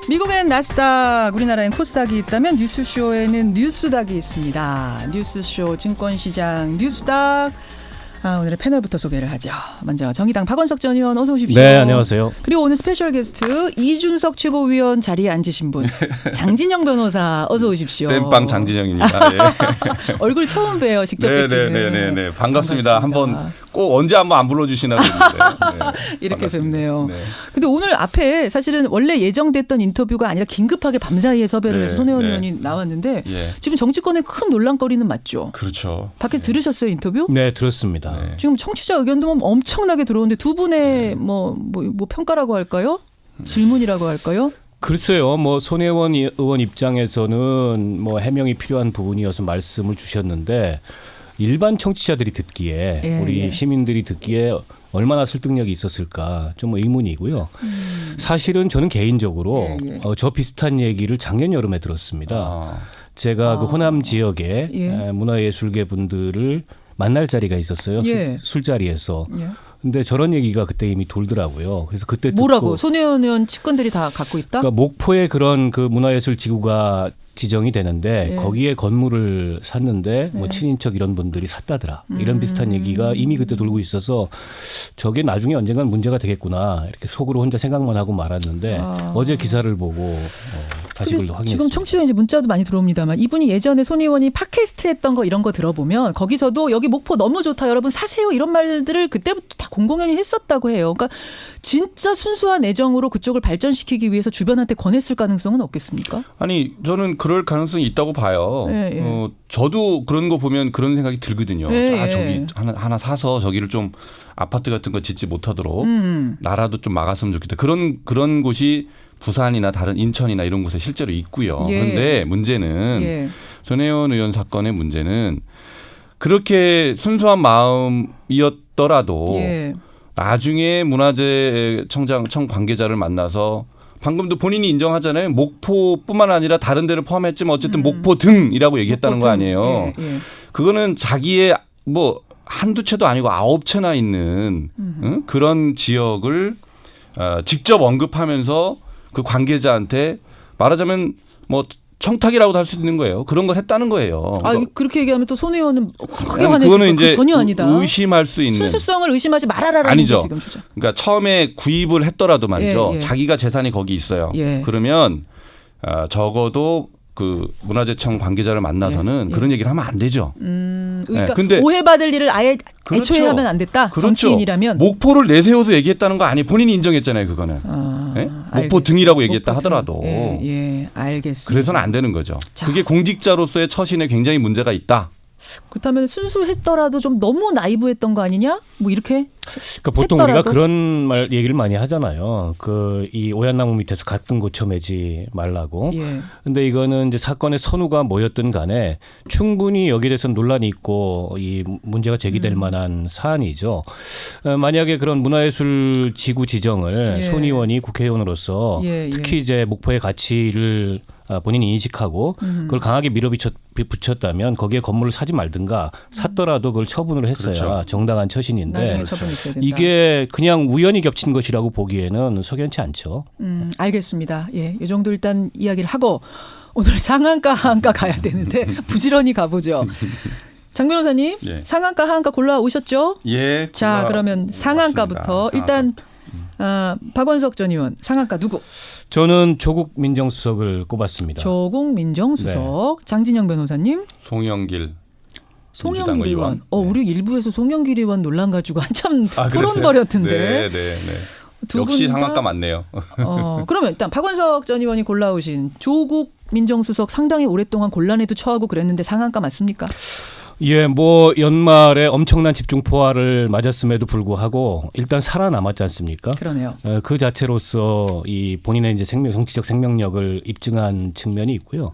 미국엔 나스닥, 우리나라엔 코스닥이 있다면 뉴스쇼에는 뉴스닥이 있습니다. 뉴스쇼 증권시장 뉴스닥. 오늘의 패널부터 소개를 하죠. 먼저 정의당 박원석 전 의원 어서 오십시오. 네, 안녕하세요. 그리고 오늘 스페셜 게스트 이준석 최고위원 자리에 앉으신 분 장진영 변호사 어서 오십시오. 땜빵 장진영입니다. 예. 얼굴 처음 뵈요. 직접 뵙기는. 네네네네. 반갑습니다. 한번 꼭 언제 한번 안 불러주시나 그랬는데. 네, 이렇게 반갑습니다. 뵙네요. 네. 근데 오늘 앞에 사실은 원래 예정됐던 인터뷰가 아니라 긴급하게 밤사이에 섭외를 해서 손혜원 의원이 나왔는데 예. 지금 정치권에 큰 논란거리는 맞죠? 그렇죠. 밖에 들으셨어요 인터뷰? 네, 들었습니다. 네. 지금 청취자 의견도 뭐 엄청나게 들어오는데 두 분의 뭐 평가라고 할까요? 질문이라고 할까요? 글쎄요, 뭐 손혜원 의원 입장에서는 뭐 해명이 필요한 부분이어서 말씀을 주셨는데 일반 청취자들이 듣기에 우리 시민들이 듣기에 얼마나 설득력이 있었을까 좀 의문이고요. 사실은 저는 개인적으로 저 비슷한 얘기를 작년 여름에 들었습니다. 제가 그 호남 지역에 문화예술계 분들을 만날 자리가 있었어요. 술자리에서. 근데 저런 얘기가 그때 이미 돌더라고요. 그래서 그때 뭐라고? 손혜원 의원 측근들이 다 갖고 있다? 그러니까 목포에 그런 그 문화예술 지구가 지정이 되는데 거기에 건물을 샀는데 뭐 친인척 이런 분들이 샀다더라. 이런 비슷한 얘기가 이미 그때 돌고 있어서 저게 나중에 언젠간 문제가 되겠구나. 이렇게 속으로 혼자 생각만 하고 말았는데 어제 기사를 보고 다시 그걸 확인했습니다. 지금 청취자 이제 문자도 많이 들어옵니다만 이분이 예전에 손 의원이 팟캐스트 했던 거 이런 거 들어보면 거기서도 여기 목포 너무 좋다 여러분 사세요 이런 말들을 그때부터 다 공공연히 했었다고 해요. 그러니까 진짜 순수한 애정으로 그쪽을 발전시키기 위해서 주변한테 권했을 가능성은 없겠습니까? 아니 저는 그럴 가능성이 있다고 봐요. 저도 그런 거 보면 그런 생각이 들거든요. 저기 하나 사서 저기를 좀 아파트 같은 거 짓지 못하도록 나라도 좀 막았으면 좋겠다. 그런 곳이 부산이나 다른 인천이나 이런 곳에 실제로 있고요. 그런데 문제는 손혜원 의원 사건의 문제는 그렇게 순수한 마음이었더라도 나중에 문화재청 관계자를 만나서 방금도 본인이 인정하잖아요. 목포뿐만 아니라 다른 데를 포함했지만 어쨌든 목포 등이라고 얘기했다는 거 아니에요. 그거는 자기의 뭐 한두 채도 아니고 9채나 있는 그런 지역을 직접 언급하면서 그 관계자한테 말하자면 뭐 청탁이라고도 할 수 있는 거예요. 그런 걸 했다는 거예요. 그렇게 얘기하면 또 손 의원은 크게 화내실 그거는 이제 전혀 아니다. 의심할 수 있는. 순수성을 의심하지 말아라라는 아니죠. 게 지금 주장. 그러니까 처음에 구입을 했더라도 말이죠. 자기가 재산이 거기 있어요. 그러면 적어도 그 문화재청 관계자를 만나서는 그런 얘기를 하면 안 되죠. 그러니까 오해받을 일을 아예 애초에 하면 안 됐다. 그렇죠. 정치인이라면. 목포를 내세워서 얘기했다는 거 아니 본인이 인정했잖아요. 그거는. 목포 등이라고 얘기했다 하더라도. 알겠습니다. 그래서는 안 되는 거죠. 그게 공직자로서의 처신에 굉장히 문제가 있다. 그렇다면 순수했더라도 좀 너무 나이브했던 거 아니냐? 뭐 이렇게. 그러니까 보통 했더라도? 우리가 그런 얘기를 많이 하잖아요. 이 오얏나무 밑에서 같은 고쳐 매지 말라고. 근데 이거는 이제 사건의 선우가 뭐였든 간에 충분히 여기에 대해서 논란이 있고 이 문제가 제기될 만한 사안이죠. 만약에 그런 문화예술 지구 지정을 손 의원이 국회의원으로서 특히 이제 목포의 가치를 본인이 인식하고 그걸 강하게 밀어붙였다면 거기에 건물을 사지 말든가 샀더라도 그걸 처분을 했어야 정당한 처신인데 나중에 처분이 있어야 된다. 이게 그냥 우연히 겹친 것이라고 보기에는 석연치 않죠. 알겠습니다. 이 정도 일단 이야기를 하고 오늘 상한가 하한가 가야 되는데 부지런히 가보죠. 장 변호사님 상한가 하한가 골라오셨죠? 자 그러면 상한가부터 일단 박원석 전 의원 상한가 누구? 저는 조국 민정수석을 꼽았습니다. 조국 민정수석. 장진영 변호사님. 송영길 의원. 우리 일부에서 송영길 의원 논란 가지고 한참 토론 벌였던데. 역시 상한가 맞네요. 그러면 일단 박원석 전 의원이 골라오신 조국 민정수석 상당히 오랫동안 곤란에도 처하고 그랬는데 상한가 맞습니까? 뭐 연말에 엄청난 집중 포화를 맞았음에도 불구하고 일단 살아남았지 않습니까? 그러네요. 그 자체로서 이 본인의 이제 정치적 생명력을 입증한 측면이 있고요.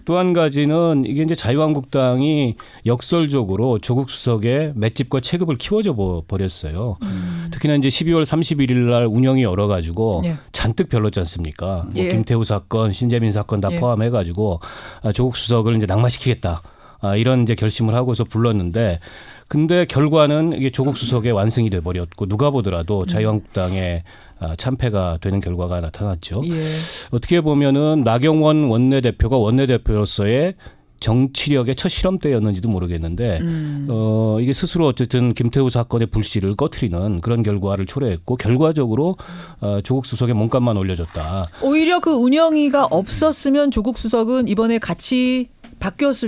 또 한 가지는 이게 이제 자유한국당이 역설적으로 조국 수석의 맷집과 체급을 키워줘 버렸어요. 특히나 이제 12월 31일 날 운영이 열어가지고 잔뜩 별렀지 않습니까? 뭐 김태우 사건, 신재민 사건 다 포함해가지고 조국 수석을 이제 낙마시키겠다. 이런 이제 결심을 하고서 불렀는데 근데 결과는 이게 조국 수석의 완승이 돼버렸고 누가 보더라도 자유한국당의 참패가 되는 결과가 나타났죠. 예. 어떻게 보면은 나경원 원내대표가 원내대표로서의 정치력의 첫 실험 때였는지도 모르겠는데 이게 스스로 어쨌든 김태우 사건의 불씨를 꺼트리는 그런 결과를 초래했고 결과적으로 조국 수석의 몸값만 올려줬다. 오히려 그 운영위가 없었으면 조국 수석은 이번에 같이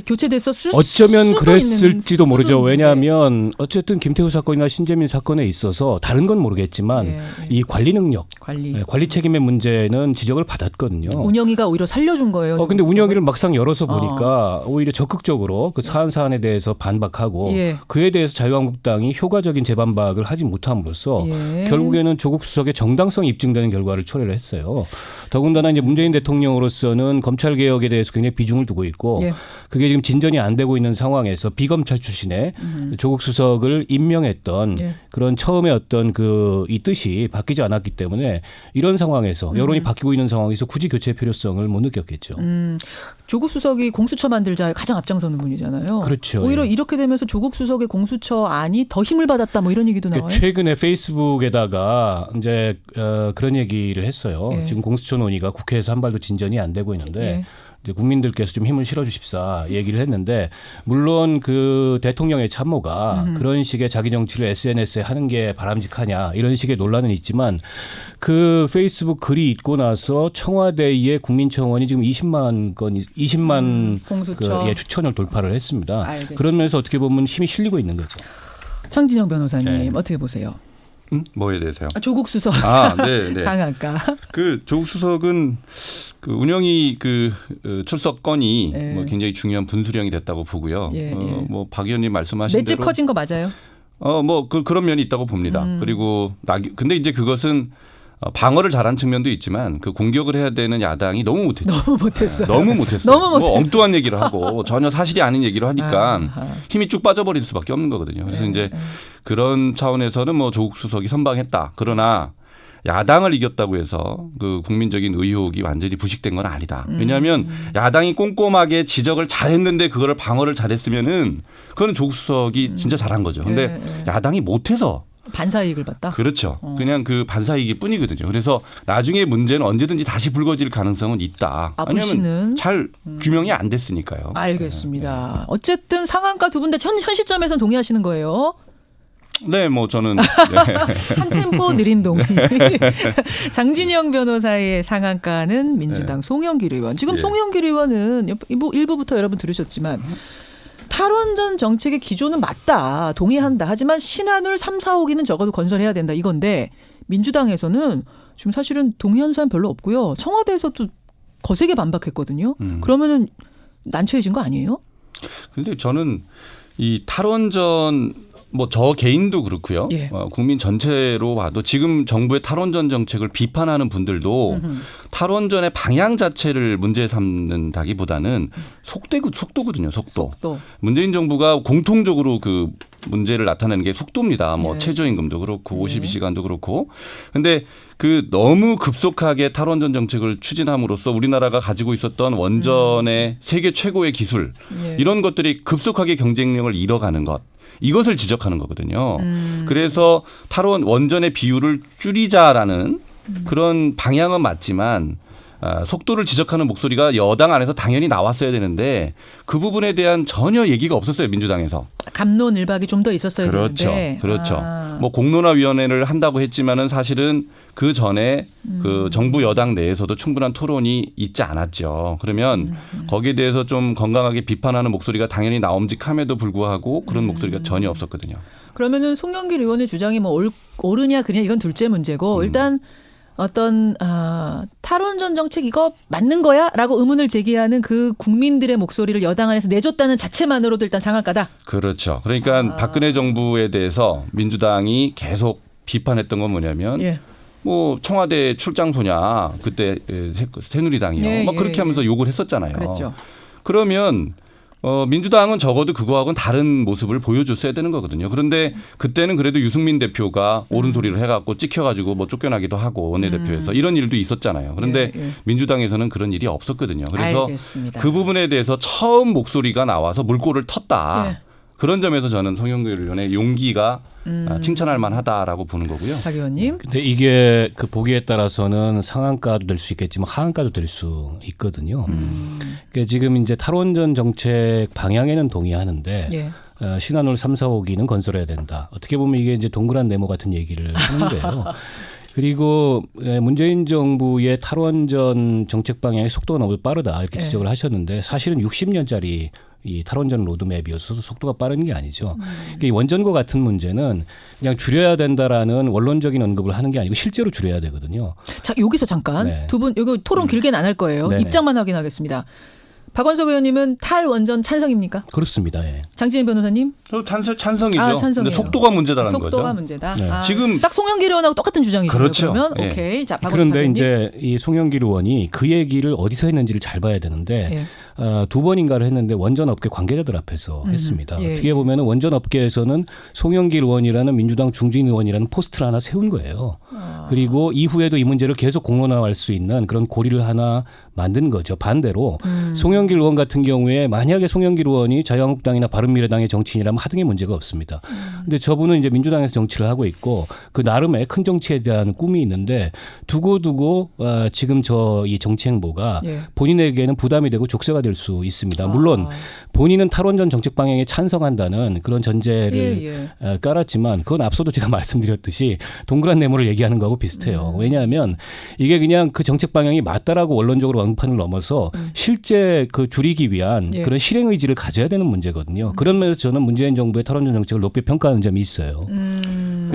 교체됐었을 어쩌면 수도 그랬을지도 있는, 모르죠. 수도 왜냐하면 어쨌든 김태우 사건이나 신재민 사건에 있어서 다른 건 모르겠지만 이 관리 능력, 관리 책임의 문제는 지적을 받았거든요. 운영위가 오히려 살려준 거예요. 근데 운영위를 막상 열어서 보니까 오히려 적극적으로 그 사안에 대해서 반박하고 그에 대해서 자유한국당이 효과적인 재반박을 하지 못함으로써 결국에는 조국 수석의 정당성이 입증되는 결과를 초래를 했어요. 더군다나 이제 문재인 대통령으로서는 검찰 개혁에 대해서 굉장히 비중을 두고 있고 그게 지금 진전이 안 되고 있는 상황에서 비검찰 출신의 조국 수석을 임명했던 그런 처음에 어떤 이 뜻이 바뀌지 않았기 때문에 이런 상황에서 여론이 바뀌고 있는 상황에서 굳이 교체 필요성을 못 느꼈겠죠. 조국 수석이 공수처 만들자에 가장 앞장서는 분이잖아요. 그렇죠. 오히려 이렇게 되면서 조국 수석의 공수처 안이 더 힘을 받았다 뭐 이런 얘기도 나와요. 최근에 페이스북에다가 이제 그런 얘기를 했어요. 지금 공수처 논의가 국회에서 한 발도 진전이 안 되고 있는데 이제 국민들께서 좀 힘을 실어주십사 얘기를 했는데 물론 그 대통령의 참모가 그런 식의 자기 정치를 SNS에 하는 게 바람직하냐 이런 식의 논란은 있지만 그 페이스북 글이 있고 나서 청와대의 국민청원이 지금 20만 추천을 돌파를 했습니다. 알겠습니다. 그러면서 어떻게 보면 힘이 실리고 있는 거죠. 창진영 변호사님 어떻게 보세요? 뭐에 대해서요? 조국 수석 상한가. 그 조국 수석은 그 운영위 출석 건이 뭐 굉장히 중요한 분수령이 됐다고 보고요. 뭐 박 의원님 말씀하신 맷집 대로 커진 거 맞아요? 그런 면이 있다고 봅니다. 그리고 근데 이제 그것은 방어를 잘한 측면도 있지만 그 공격을 해야 되는 야당이 너무 못했죠. 너무 못했어요. 뭐 엉뚱한 얘기를 하고 전혀 사실이 아닌 얘기를 하니까 힘이 쭉 빠져버릴 수밖에 없는 거거든요. 그래서 이제 그런 차원에서는 뭐 조국 수석이 선방했다. 그러나 야당을 이겼다고 해서 그 국민적인 의혹이 완전히 부식된 건 아니다. 왜냐하면 야당이 꼼꼼하게 지적을 잘했는데 그거를 방어를 잘했으면은 그거는 조국 수석이 진짜 잘한 거죠. 근데 야당이 못해서 반사이익을 봤다? 그렇죠. 그냥 그 반사이익일 뿐이거든요. 그래서 나중에 문제는 언제든지 다시 불거질 가능성은 있다. 불씨는 잘 규명이 안 됐으니까요. 알겠습니다. 어쨌든 상한가 두 분 다 현 시점에서는 동의하시는 거예요? 네, 뭐 저는 한 템포 느린 동의. 장진영 변호사의 상한가는 민주당 송영길 의원. 지금 송영길 의원은 일부부터 여러분 들으셨지만 탈원전 정책의 기조는 맞다. 동의한다. 하지만 신한울 3, 4호기는 적어도 건설해야 된다. 이건데 민주당에서는 지금 사실은 동의하는 사람 별로 없고요. 청와대에서도 거세게 반박했거든요. 그러면은 난처해진 거 아니에요? 근데 저는 이 탈원전 뭐 저 개인도 그렇고요. 국민 전체로 봐도 지금 정부의 탈원전 정책을 비판하는 분들도 탈원전의 방향 자체를 문제 삼는다기보다는 속도거든요. 속도. 문재인 정부가 공통적으로 그 문제를 나타내는 게 속도입니다. 뭐 최저임금도 그렇고 52시간도 그렇고. 근데 그 너무 급속하게 탈원전 정책을 추진함으로써 우리나라가 가지고 있었던 원전의 세계 최고의 기술 이런 것들이 급속하게 경쟁력을 잃어가는 것. 이것을 지적하는 거거든요. 그래서 원전의 비율을 줄이자라는 그런 방향은 맞지만 속도를 지적하는 목소리가 여당 안에서 당연히 나왔어야 되는데 그 부분에 대한 전혀 얘기가 없었어요. 민주당에서. 갑론을박이 좀 더 있었어야 되는데. 그렇죠. 뭐 공론화위원회를 한다고 했지만은 사실은 그 전에 그 정부 여당 내에서도 충분한 토론이 있지 않았죠. 그러면 거기에 대해서 좀 건강하게 비판하는 목소리가 당연히 나옴직함에도 불구하고 그런 목소리가 전혀 없었거든요. 그러면은 송영길 의원의 주장이 뭐 옳으냐 그냐 이건 둘째 문제고 일단 어떤 탈원전 정책 이거 맞는 거야? 라고 의문을 제기하는 그 국민들의 목소리를 여당 안에서 내줬다는 자체만으로도 일단 상한가다. 그렇죠. 그러니까 박근혜 정부에 대해서 민주당이 계속 비판했던 건 뭐냐면 뭐 청와대 출장소냐 그때 새누리당이요. 막 그렇게 하면서 욕을 했었잖아요. 그랬죠. 그러면 민주당은 적어도 그거하고는 다른 모습을 보여줬어야 되는 거거든요. 그런데 그때는 그래도 유승민 대표가 옳은 소리를 해갖고 찍혀가지고 뭐 쫓겨나기도 하고 원내대표에서 이런 일도 있었잖아요. 그런데 민주당에서는 그런 일이 없었거든요. 그래서 알겠습니다. 그 부분에 대해서 처음 목소리가 나와서 물꼬를 텄다. 그런 점에서 저는 송영길 의원의 용기가 칭찬할 만하다라고 보는 거고요. 박 의원님. 근데 이게 그 보기에 따라서는 상한가도 될 수 있겠지만 하한가도 될 수 있거든요. 그러니까 지금 이제 탈원전 정책 방향에는 동의하는데 예. 신한울 3, 4호기는 건설해야 된다. 어떻게 보면 이게 이제 동그란 네모 같은 얘기를 하는데요. 그리고 문재인 정부의 탈원전 정책 방향의 속도가 너무 빠르다 이렇게 지적을 하셨는데 사실은 60년짜리 이 탈원전 로드맵이어서 속도가 빠른 게 아니죠. 이 원전과 같은 문제는 그냥 줄여야 된다라는 원론적인 언급을 하는 게 아니고 실제로 줄여야 되거든요. 자, 여기서 잠깐 네. 두 분 이거 토론 길게는 안 할 거예요. 네네. 입장만 확인하겠습니다. 박원석 의원님은 탈원전 찬성입니까? 그렇습니다. 예. 장진영 변호사님? 저도 찬성이죠. 찬성이에요. 근데 속도가 문제다라는 거죠. 속도가 문제다. 네. 지금 딱 송영길 의원하고 똑같은 주장이죠. 그렇죠. 그러면 예. 오케이. 자, 그런데 이제 이 송영길 의원이 그 얘기를 어디서 했는지를 잘 봐야 되는데 예. 두 번인가를 했는데 원전업계 관계자들 앞에서 했습니다. 예. 어떻게 보면 원전업계에서는 송영길 의원이라는 민주당 중진 의원이라는 포스트를 하나 세운 거예요. 그리고 이후에도 이 문제를 계속 공론화할 수 있는 그런 고리를 하나 만든 거죠. 반대로 송영길 의원 같은 경우에 만약에 송영길 의원이 자유한국당이나 바른미래당의 정치인이라면 하등의 문제가 없습니다. 근데 저분은 이제 민주당에서 정치를 하고 있고 그 나름의 큰 정치에 대한 꿈이 있는데 두고두고 지금 저 이 정치 행보가 예. 본인에게는 부담이 되고 족쇄가 될 수 있습니다. 물론 본인은 탈원전 정책 방향에 찬성한다는 그런 전제를 깔았지만 그건 앞서도 제가 말씀드렸듯이 동그란 네모를 얘기하는 거하고 비슷해요. 왜냐하면 이게 그냥 그 정책 방향이 맞다라고 원론적으로 언급하는 넘어서 실제 그 줄이기 위한 그런 실행 의지를 가져야 되는 문제거든요. 그런 면에서 저는 문재인 정부의 탈원전 정책을 높게 평가하는 점이 있어요.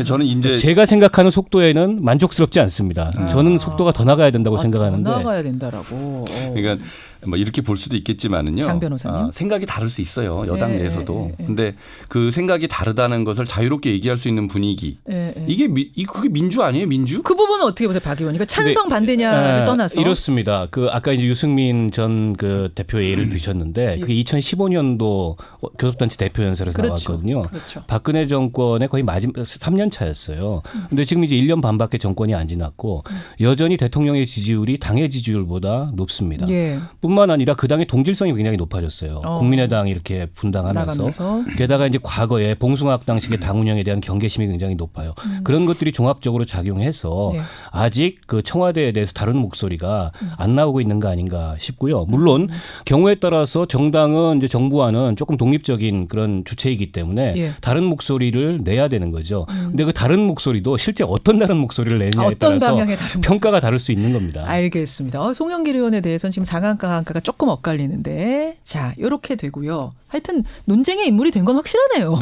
저는 이제 제가 생각하는 속도에는 만족스럽지 않습니다. 저는 속도가 더 나가야 된다고 생각하는데. 더 나가야 된다라고. 그러니까 뭐 이렇게 볼 수도 있겠지만은요. 장 변호사님. 생각이 다를 수 있어요. 여당 내에서도. 근데 그 생각이 다르다는 것을 자유롭게 얘기할 수 있는 분위기. 이게 그게 민주 아니에요? 민주? 그 부분은 어떻게 보세요, 박 의원? 그러니까 찬성 반대냐를 떠나서 이렇습니다. 그 아까 이제 유승민 전 그 대표 예를 드셨는데 그게 2015년도 교섭단체 대표 연설에서 나왔거든요. 그렇죠. 박근혜 정권의 거의 마지막 3년 차였어요. 근데 지금 이제 1년 반밖에 정권이 안 지났고 여전히 대통령의 지지율이 당의 지지율보다 높습니다. 예. 뿐만 아니라 그 당의 동질성이 굉장히 높아졌어요. 국민의당이 이렇게 분당하면서 나가면서. 게다가 이제 과거에 봉숭아학 당식의 당 운영에 대한 경계심이 굉장히 높아요. 그런 것들이 종합적으로 작용해서 아직 그 청와대에 대해서 다른 목소리가 안 나오고 있는 거 아닌가 싶고요. 물론 경우에 따라서 정당은 이제 정부와는 조금 독립적인 그런 주체이기 때문에 다른 목소리를 내야 되는 거죠. 근데 그 다른 목소리도 실제 어떤 다른 목소리를 내느냐에 어떤 따라서 방향의 다른 평가가 다를 수 있는 겁니다. 알겠습니다. 송영길 의원에 대해서는 지금 상한가 하한가가 조금 엇갈리는데 자 이렇게 되고요. 하여튼 논쟁의 인물이 된 건 확실하네요.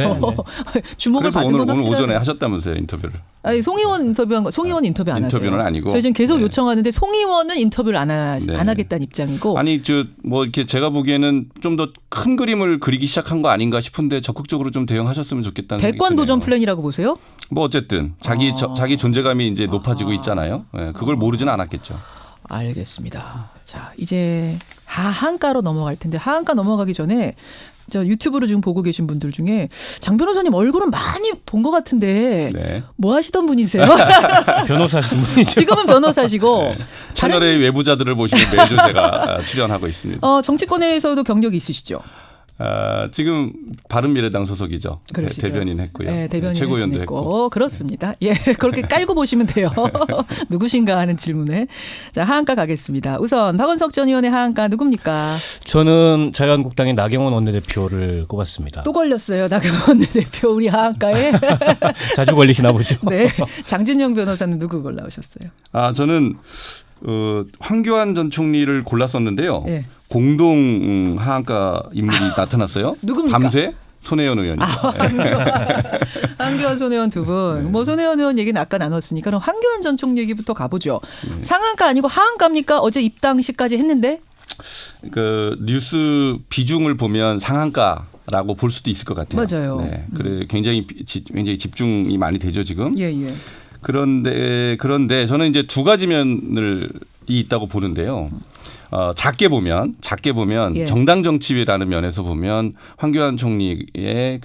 주목을 받은 건 확실하네요. 오늘 오전에 하셨다면서요 인터뷰를. 아니, 송 의원 인터뷰한 거, 송 의원 인터뷰 안 하세요? 인터뷰는 아니고. 저희 지금 계속 요청하는데 송 의원은 인터뷰를 안 하겠다는 입장이고. 아니 뭐 이렇게 제가 보기에는 좀 더 큰 그림을 그리기 시작한 거 아닌가 싶은데 적극적으로 좀 대응하셨으면 좋겠다는 생각이 대권 도전 드네요. 플랜이라고 보세요? 뭐 어쨌든 자기 존재감이 이제 높아지고 있잖아요. 그걸 모르지는 않았겠죠. 알겠습니다. 자 이제 하한가로 넘어갈 텐데 하한가 넘어가기 전에 저 유튜브로 지금 보고 계신 분들 중에 장 변호사님 얼굴은 많이 본 것 같은데 뭐 하시던 분이세요? 변호사시던 분이죠. 지금은 변호사시고 채널의 외부자들을 보시면 매주 제가 출연하고 있습니다. 정치권에서도 경력이 있으시죠? 지금 바른미래당 소속이죠. 그러시죠. 대변인 했고요. 네, 대변인 최고위원도 했고. 그렇습니다. 예, 그렇게 깔고 보시면 돼요. 누구신가 하는 질문에. 자, 하한가 가겠습니다. 우선 박원석 전 의원의 하한가 누굽니까? 저는 자유한국당의 나경원 원내대표를 꼽았습니다. 또 걸렸어요. 나경원 원내대표 우리 하한가에. 자주 걸리시나 보죠. 네. 장진영 변호사는 누구 골라오셨어요? 저는 황교안 전 총리를 골랐었는데요. 네. 공동 하한가 인물이 나타났어요. 누굽니까? 밤새 손혜원 의원이죠. 황교안 손혜원 두 분. 뭐 손혜원 의원 얘기는 아까 나눴으니까 그럼 황교안 전 총리 얘기부터 가보죠. 상한가 아니고 하한가입니까? 어제 입당시까지 했는데. 그 뉴스 비중을 보면 상한가라고 볼 수도 있을 것 같아요. 맞아요. 네. 그래 굉장히 집중이 많이 되죠 지금. 예. 그런데 저는 이제 두 가지 면이 있다고 보는데요. 작게 보면 정당 정치라는 면에서 보면 황교안 총리의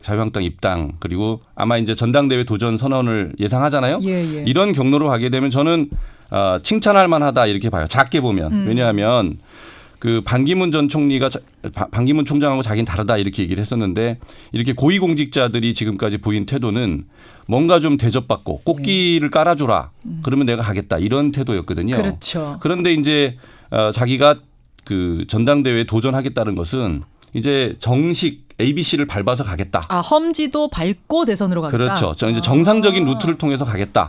자유한국당 입당 그리고 아마 이제 전당대회 도전 선언을 예상하잖아요. 이런 경로로 가게 되면 저는 칭찬할 만하다 이렇게 봐요. 작게 보면 왜냐하면 그 반기문 전 총리가 반기문 총장하고 자기는 다르다 이렇게 얘기를 했었는데 이렇게 고위공직자들이 지금까지 보인 태도는 뭔가 좀 대접받고 꽃길을 깔아줘라. 그러면 내가 가겠다 이런 태도였거든요. 그렇죠. 그런데 이제 자기가 그 전당대회에 도전하겠다는 것은 이제 정식 ABC를 밟아서 가겠다. 험지도 밟고 대선으로 가겠다. 그렇죠. 이제 정상적인 루트를 통해서 가겠다.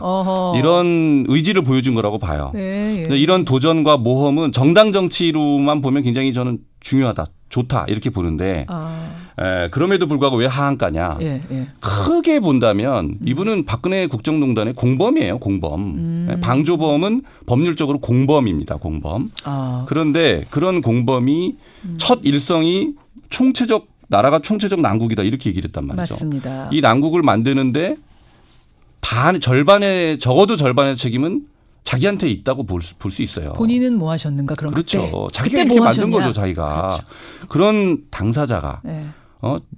이런 의지를 보여준 거라고 봐요. 이런 도전과 모험은 정당 정치로만 보면 굉장히 저는 중요하다, 좋다 이렇게 보는데 그럼에도 불구하고 왜 하한가냐. 크게 본다면 이분은 박근혜 국정농단의 공범이에요. 공범. 방조범은 법률적으로 공범입니다. 공범. 그런데 그런 공범이 첫 일성이 나라가 총체적 난국이다 이렇게 얘기를 했단 말이죠. 맞습니다. 이 난국을 만드는데 적어도 절반의 책임은 자기한테 있다고 볼 수 있어요. 본인은 뭐 하셨는가 그런 그렇죠. 그때. 자기가 그때 이렇게 뭐 만든 하셨냐. 거죠. 자기가. 그렇죠. 그런 당사자가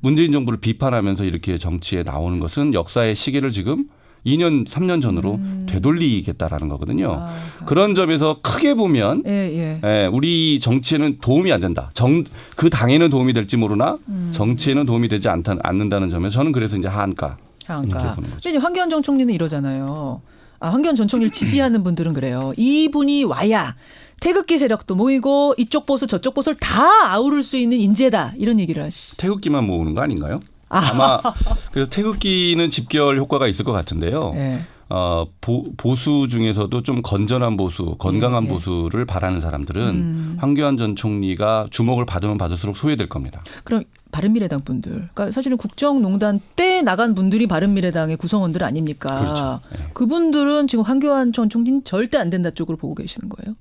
문재인 정부를 비판하면서 이렇게 정치에 나오는 것은 역사의 시계를 지금 2년 3년 전으로 되돌리겠다라는 거거든요. 그런 점에서 크게 보면 우리 정치에는 도움이 안 된다. 그 당에는 도움이 될지 모르나 정치에는 도움이 되지 않는다는 점에서 저는 그래서 이제 하한가. 근데 황교안 전 총리는 이러잖아요. 황교안 전 총리를 지지하는 분들은 그래요. 이분이 와야 태극기 세력도 모이고 이쪽 보수 저쪽 보수를 다 아우를 수 있는 인재다. 이런 얘기를 하시죠. 태극기만 모으는 거 아닌가요? 아마 그래서 태극기는 집결 효과가 있을 것 같은데요. 보수 중에서도 좀 건전한 보수, 건강한 보수를 바라는 사람들은 황교안 전 총리가 주목을 받으면 받을수록 소외될 겁니다. 그럼 바른미래당 분들, 그러니까 사실은 국정농단 때 나간 분들이 바른미래당의 구성원들 아닙니까? 그렇죠. 그분들은 지금 황교안 전 총리는 절대 안 된다 쪽으로 보고 계시는 거예요?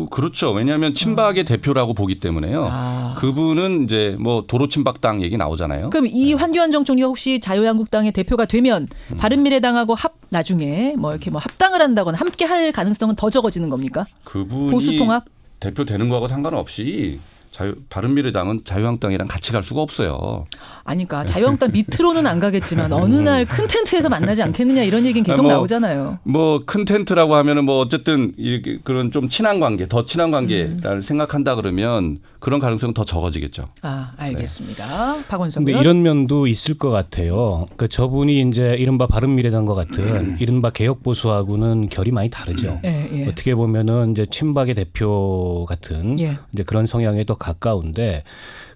그렇죠. 왜냐하면 친박의 대표라고 보기 때문에요. 그분은 이제 뭐 도로친박당 얘기 나오잖아요. 그럼 이 황교안 전 총리가 혹시 자유한국당의 대표가 되면 바른미래당하고 나중에 뭐 이렇게 뭐 합당을 한다거나 함께 할 가능성은 더 적어지는 겁니까? 그분이 보수 통합? 대표 되는 거하고 상관없이 바른미래당은 자유한국당이랑 같이 갈 수가 없어요. 아니까 자유한국당 밑으로는 안 가겠지만 어느 날 큰 텐트에서 만나지 않겠느냐 이런 얘기는 계속 나오잖아요. 뭐 큰 텐트라고 하면은 뭐 어쨌든 이렇게 그런 좀 친한 관계, 더 친한 관계를 생각한다 그러면 그런 가능성은 더 적어지겠죠. 알겠습니다. 박원석 근데 이런 면도 있을 것 같아요. 그러니까 저분이 이제 이른바 바른미래당과 같은 이른바 개혁보수하고는 결이 많이 다르죠. 어떻게 보면은 이제 친박의 대표 같은 이제 그런 성향에 더 가까운데.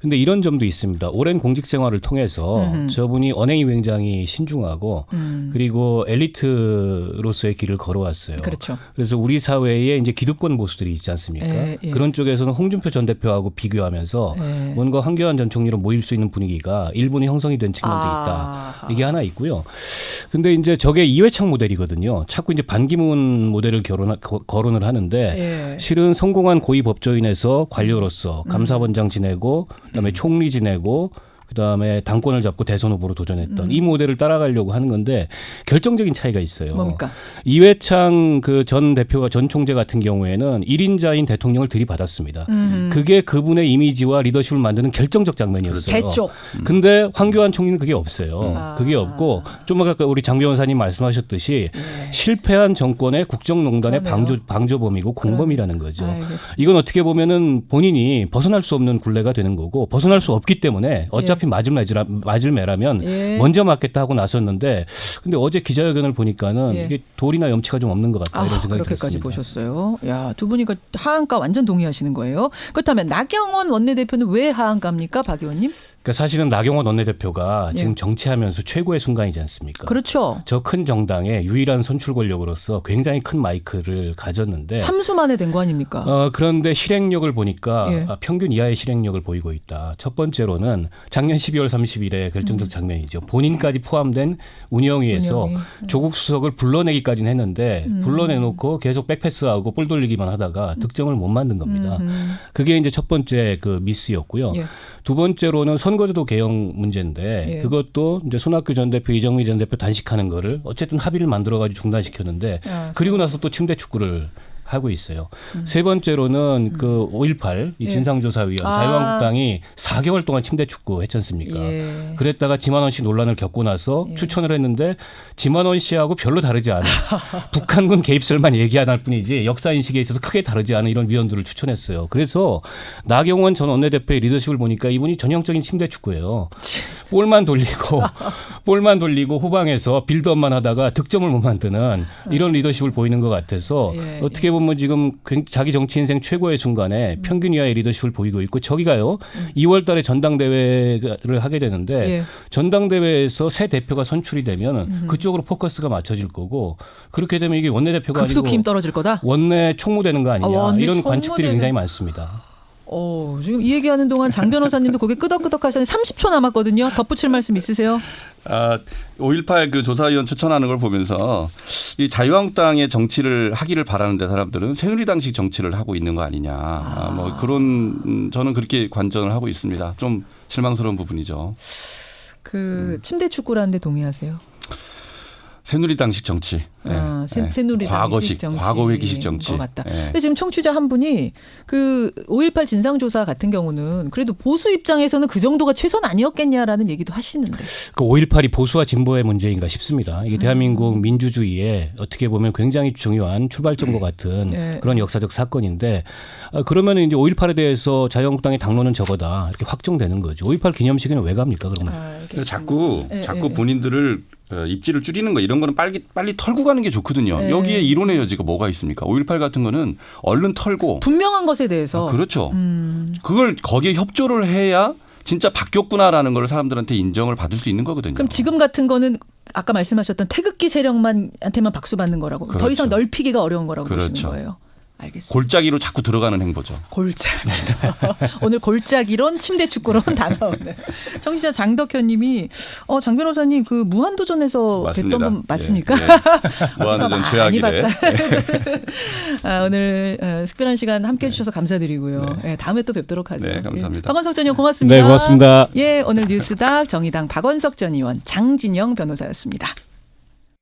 근데 이런 점도 있습니다. 오랜 공직 생활을 통해서 저분이 언행이 굉장히 신중하고 그리고 엘리트로서의 길을 걸어왔어요. 그렇죠. 그래서 우리 사회에 이제 기득권 보수들이 있지 않습니까? 그런 쪽에서는 홍준표 전 대표하고 비교하면서 뭔가 황교안 전 총리로 모일 수 있는 분위기가 일본이 형성이 된 측면도 있다. 이게 하나 있고요. 근데 이제 저게 이회창 모델이거든요. 자꾸 이제 반기문 모델을 거론을 하는데 실은 성공한 고위 법조인에서 관료로서 감사원장 지내고 그다음에 총리 지내고 그다음에 당권을 잡고 대선 후보로 도전했던 이 모델을 따라가려고 하는 건데 결정적인 차이가 있어요. 뭡니까? 이회창 그 전 대표가 전 총재 같은 경우에는 1인자인 대통령을 들이받았습니다. 그게 그분의 이미지와 리더십을 만드는 결정적 장면이었어요. 대쪽. 근데 황교안 총리는 그게 없어요. 그게 없고 좀 아까 우리 장 변호사님 말씀하셨듯이 실패한 정권의 국정농단의 방조범이고 공범이라는 거죠. 알겠습니다. 이건 어떻게 보면은 본인이 벗어날 수 없는 굴레가 되는 거고 벗어날 수 없기 때문에 어차피 맞을 매라면 먼저 맞겠다 하고 나섰는데 근데 어제 기자회견을 보니까는 이게 돌이나 염치가 좀 없는 것 같다 이런 생각이 그렇게까지 들었습니다. 보셨어요. 야, 두 분이 하한가 완전 동의하시는 거예요. 그렇다면 나경원 원내대표는 왜 하한가입니까, 박 의원님? 그러니까 사실은 나경원 원내대표가 지금 정치하면서 최고의 순간이지 않습니까? 그렇죠. 저 큰 정당의 유일한 선출 권력으로서 굉장히 큰 마이크를 가졌는데 3수 만에 된 거 아닙니까? 그런데 실행력을 보니까 평균 이하의 실행력을 보이고 있다. 첫 번째로는 작년 12월 30일에 결정적 장면이죠. 본인까지 포함된 운영위에서 조국 수석을 불러내기까지는 했는데 불러내놓고 계속 백패스하고 볼 돌리기만 하다가 득점을 못 만든 겁니다. 그게 이제 첫 번째 그 미스였고요. 두 번째로는 선거제도 개혁 문제인데 그것도 이제 손학규 전 대표, 이정미 전 대표 단식하는 거를 어쨌든 합의를 만들어가지고 중단시켰는데 그리고 나서 또 침대 축구를 하고 있어요. 세 번째로는 그 5.18 이 진상조사위원 자유한국당이 4개월 동안 침대 축구 했지 않습니까? 그랬다가 지만원 씨 논란을 겪고 나서 추천을 했는데 지만원 씨하고 별로 다르지 않은 북한군 개입설만 얘기 안 할 뿐이지 역사 인식에 있어서 크게 다르지 않은 이런 위원들을 추천했어요. 그래서 나경원 전 원내대표의 리더십을 보니까 이분이 전형적인 침대 축구예요. 볼만 돌리고 후방에서 빌드업만 하다가 득점을 못 만드는 이런 리더십을 보이는 것 같아서 어떻게 보면 지금 자기 정치 인생 최고의 순간에 평균 이하의 리더십을 보이고 있고 저기가요. 2월 달에 전당대회를 하게 되는데 전당대회에서 새 대표가 선출이 되면 그쪽으로 포커스가 맞춰질 거고 그렇게 되면 이게 원내대표가 급속 아니고 힘 떨어질 거다? 원내 총무되는 거 아니냐 이런 관측들이 굉장히 많습니다. 지금 이 얘기하는 동안 장 변호사님도 거기 끄덕끄덕 하셨는데 30초 남았거든요. 덧붙일 말씀 있으세요? 5.18 그 조사위원 추천하는 걸 보면서 이 자유한국당의 정치를 하기를 바라는데 사람들은 새누리당식 정치를 하고 있는 거 아니냐. 뭐 그런 저는 그렇게 관전을 하고 있습니다. 좀 실망스러운 부분이죠. 그 침대 축구라는데 동의하세요? 새누리당식 정치. 새누리당식 정치. 과거 회기식 정치. 것 같다. 근데 지금 청취자 한 분이 그 5.18 진상조사 같은 경우는 그래도 보수 입장에서는 그 정도가 최선 아니었겠냐라는 얘기도 하시는데. 그 5.18이 보수와 진보의 문제인가 싶습니다. 이게 대한민국 민주주의에 어떻게 보면 굉장히 중요한 출발점과 같은 그런 역사적 사건인데 그러면 이제 5.18에 대해서 자유한국당의 당론은 저거다 이렇게 확정되는 거죠. 5.18 기념식에는 왜 갑니까 그러면? 자꾸 본인들을 입지를 줄이는 거 이런 거는 빨리 털고 가는 게 좋거든요. 여기에 이론의 여지가 뭐가 있습니까? 5.18 같은 거는 얼른 털고 분명한 것에 대해서 그렇죠. 그걸 거기에 협조를 해야 진짜 바뀌었구나라는 걸 사람들한테 인정을 받을 수 있는 거거든요. 그럼 지금 같은 거는 아까 말씀하셨던 태극기 세력만한테만 박수받는 거라고 더 이상 넓히기가 어려운 거라고 보시는 거예요. 알겠습니다. 골짜기로 자꾸 들어가는 행보죠. 골짜기. 오늘 골짜기론 침대 축구론 다 나오네. 청취자 장덕현 님이 장 변호사님 그 무한도전에서 뵀던 분 맞습니까? 무한도전 최악이래. 오늘 특별한 시간 함께해 주셔서 감사드리고요. 다음에 또 뵙도록 하죠. 네, 감사합니다. 박원석 전 의원 고맙습니다. 네, 고맙습니다. 오늘 뉴스닥 정의당 박원석 전 의원 장진영 변호사였습니다.